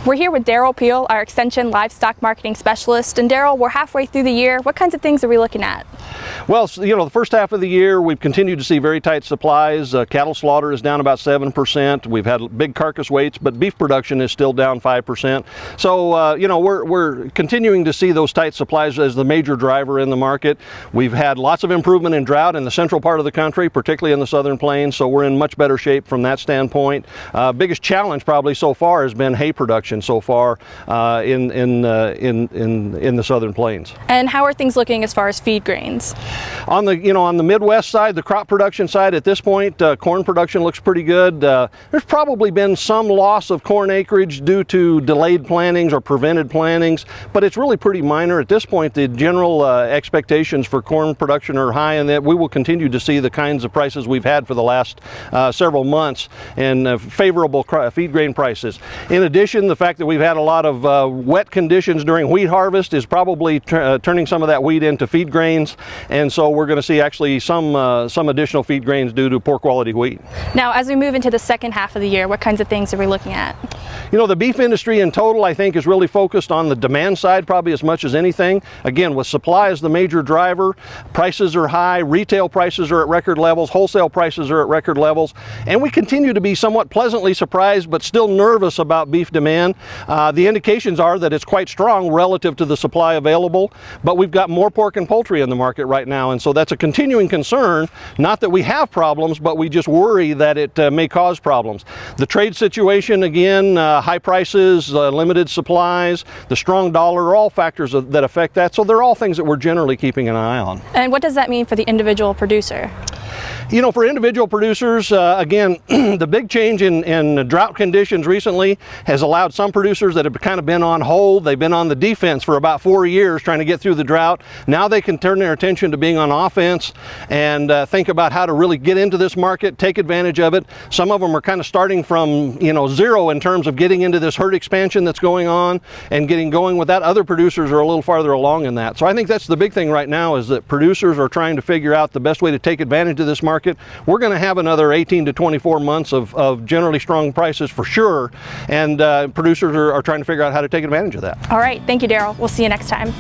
We're here with Derrell Peel, our Extension Livestock Marketing Specialist. And Derrell, we're halfway through the year. What kinds of things are we looking at? Well, the first half of the year, we've continued to see very tight supplies. Cattle slaughter is down about 7%. We've had big carcass weights, but beef production is still down 5%. So, we're continuing to see those tight supplies as the major driver in the market. We've had lots of improvement in drought in the central part of the country, particularly in the southern plains, so we're in much better shape from that standpoint. Biggest challenge probably so far has been hay production so far in the southern plains. And how are things looking as far as feed grains? On the Midwest side, the crop production side at this point, corn production looks pretty good. There's probably been some loss of corn acreage due to delayed plantings or prevented plantings, but it's really pretty minor. At this point, the general expectations for corn production are high, and that we will continue to see the kinds of prices we've had for the last several months and favorable feed grain prices. In addition, the fact that we've had a lot of wet conditions during wheat harvest is probably turning some of that wheat into feed grains, and so we're going to see actually some additional feed grains due to poor quality wheat. Now, as we move into the second half of the year, what kinds of things are we looking at? The beef industry in total, I think, is really focused on the demand side probably as much as anything. Again, with supply as the major driver, prices are high, retail prices are at record levels, wholesale prices are at record levels, and we continue to be somewhat pleasantly surprised but still nervous about beef demand. The indications are that it's quite strong relative to the supply available, but we've got more pork and poultry in the market right now, and so that's a continuing concern. Not that we have problems, but we just worry that it may cause problems. The trade situation, again, high prices, limited supplies, the strong dollar are all factors that affect that, so they're all things that we're generally keeping an eye on. And what does that mean for the individual producer? For individual producers, again, the big change in drought conditions recently has allowed some producers that have kind of been on hold. They've been on the defense for about 4 years trying to get through the drought. Now they can turn their attention to being on offense and think about how to really get into this market, take advantage of it. Some of them are kind of starting from zero in terms of getting into this herd expansion that's going on and getting going with that. Other producers are a little farther along in that. So I think that's the big thing right now, is that producers are trying to figure out the best way to take advantage of this market. We're going to have another 18 to 24 months of generally strong prices for sure, and producers are trying to figure out how to take advantage of that. All right, thank you, Derrell. We'll see you next time.